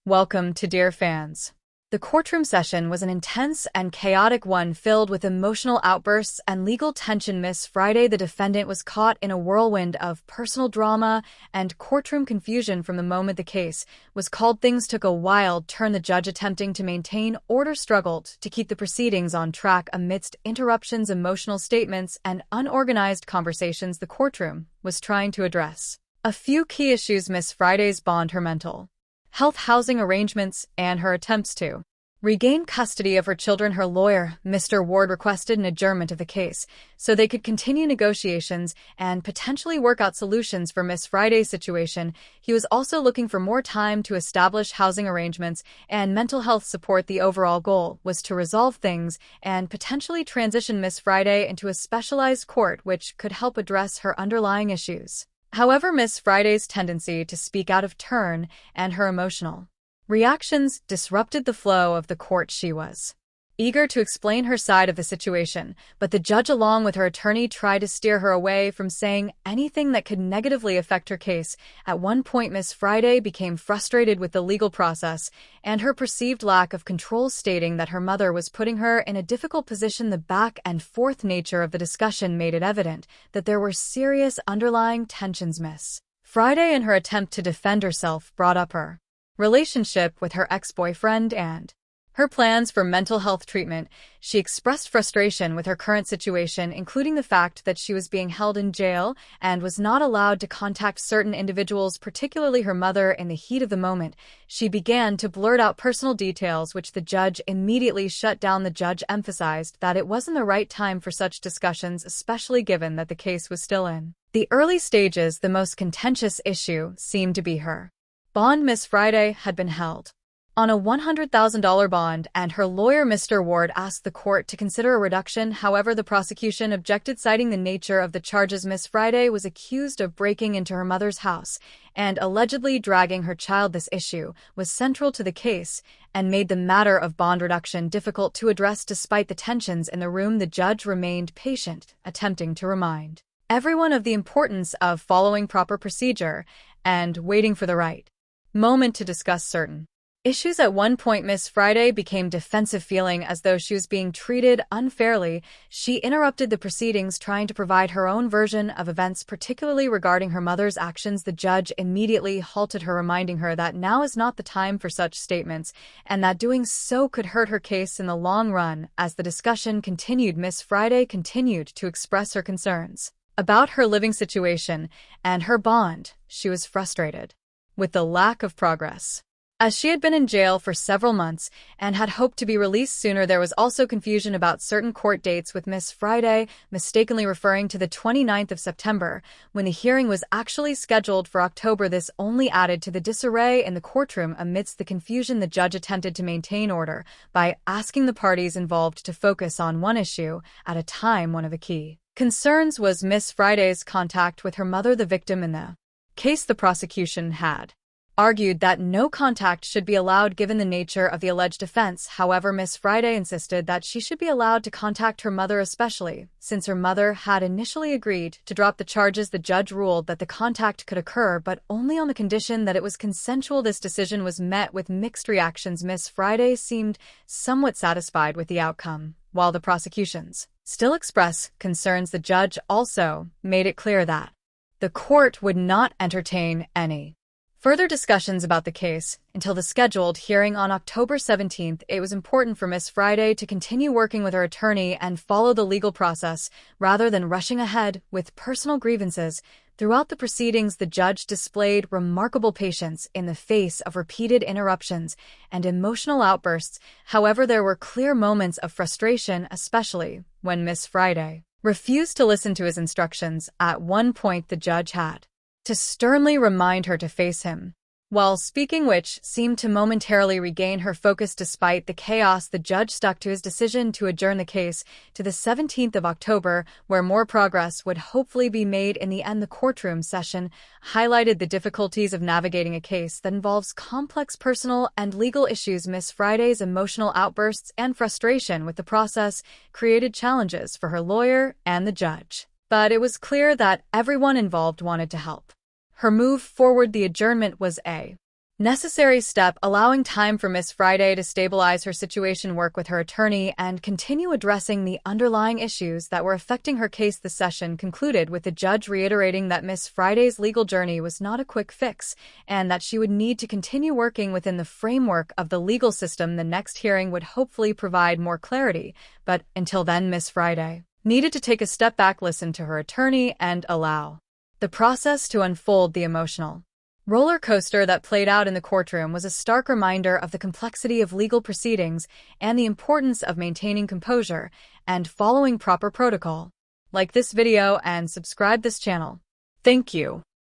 Welcome to Dear Fans. The courtroom session was an intense and chaotic one filled with emotional outbursts and legal tension. Miss Friday, the defendant, was caught in a whirlwind of personal drama and courtroom confusion from the moment the case was called. Things took a wild turn. The judge, attempting to maintain order, struggled to keep the proceedings on track amidst interruptions, emotional statements, and unorganized conversations. The courtroom was trying to address a few key issues: Miss Friday's bond, her mental health, housing arrangements, and her attempts to regain custody of her children. Her lawyer, Mr. Ward, requested an adjournment of the case so they could continue negotiations and potentially work out solutions for Miss Friday's situation. He was also looking for more time to establish housing arrangements and mental health support. The overall goal was to resolve things and potentially transition Miss Friday into a specialized court which could help address her underlying issues. However, Miss Friday's tendency to speak out of turn and her emotional reactions disrupted the flow of the court. She was eager to explain her side of the situation, but the judge, along with her attorney, tried to steer her away from saying anything that could negatively affect her case. At one point, Miss Friday became frustrated with the legal process and her perceived lack of control, stating that her mother was putting her in a difficult position. The back and forth nature of the discussion made it evident that there were serious underlying tensions. Miss Friday, in her attempt to defend herself, brought up her relationship with her ex-boyfriend and her plans for mental health treatment. She expressed frustration with her current situation, including the fact that she was being held in jail and was not allowed to contact certain individuals, particularly her mother. In the heat of the moment, she began to blurt out personal details, which the judge immediately shut down. The judge emphasized that it wasn't the right time for such discussions, especially given that the case was still in the early stages. The most contentious issue seemed to be her bond. Miss Friday had been held on a $100,000 bond, and her lawyer, Mr. Ward, asked the court to consider a reduction. However, the prosecution objected, citing the nature of the charges. Miss Friday was accused of breaking into her mother's house and allegedly dragging her child. This issue was central to the case and made the matter of bond reduction difficult to address. Despite the tensions in the room, the judge remained patient, attempting to remind everyone of the importance of following proper procedure and waiting for the right moment to discuss certain issues. At one point, Miss Friday became defensive, feeling as though she was being treated unfairly. She interrupted the proceedings, trying to provide her own version of events, particularly regarding her mother's actions. The judge immediately halted her, reminding her that now is not the time for such statements and that doing so could hurt her case in the long run. As the discussion continued, Miss Friday continued to express her concerns about her living situation and her bond. She was frustrated with the lack of progress, as she had been in jail for several months and had hoped to be released sooner. There was also confusion about certain court dates, with Miss Friday mistakenly referring to the 29th of September when the hearing was actually scheduled for October. This only added to the disarray in the courtroom. Amidst the confusion, the judge attempted to maintain order by asking the parties involved to focus on one issue at a time. One of the key concerns was Miss Friday's contact with her mother, the victim in the case. The prosecution had argued that no contact should be allowed given the nature of the alleged offense. However, Miss Friday insisted that she should be allowed to contact her mother, especially since her mother had initially agreed to drop the charges. The judge ruled that the contact could occur, but only on the condition that it was consensual. This decision was met with mixed reactions. Miss Friday seemed somewhat satisfied with the outcome, while the prosecutions still expressed concerns. The judge also made it clear that the court would not entertain any further discussions about the case until the scheduled hearing on October 17th. It was important for Miss Friday to continue working with her attorney and follow the legal process rather than rushing ahead with personal grievances. Throughout the proceedings, the judge displayed remarkable patience in the face of repeated interruptions and emotional outbursts. However, there were clear moments of frustration, especially when Miss Friday refused to listen to his instructions. At one point, the judge had to sternly remind her to face him while speaking, which seemed to momentarily regain her focus. Despite the chaos, the judge stuck to his decision to adjourn the case to the 17th of October, where more progress would hopefully be made. In the end, the courtroom session highlighted the difficulties of navigating a case that involves complex personal and legal issues. Miss Friday's emotional outbursts and frustration with the process created challenges for her lawyer and the judge, but it was clear that everyone involved wanted to help her move forward. The adjournment was a necessary step allowing time for Miss Friday to stabilize her situation, work with her attorney, and continue addressing the underlying issues that were affecting her case. The session concluded with the judge reiterating that Miss Friday's legal journey was not a quick fix and that she would need to continue working within the framework of the legal system. The next hearing would hopefully provide more clarity, but until then, Miss Friday needed to take a step back, listen to her attorney, and allow the process to unfold. The emotional roller coaster that played out in the courtroom was a stark reminder of the complexity of legal proceedings and the importance of maintaining composure and following proper protocol. Like this video and subscribe this channel. Thank you.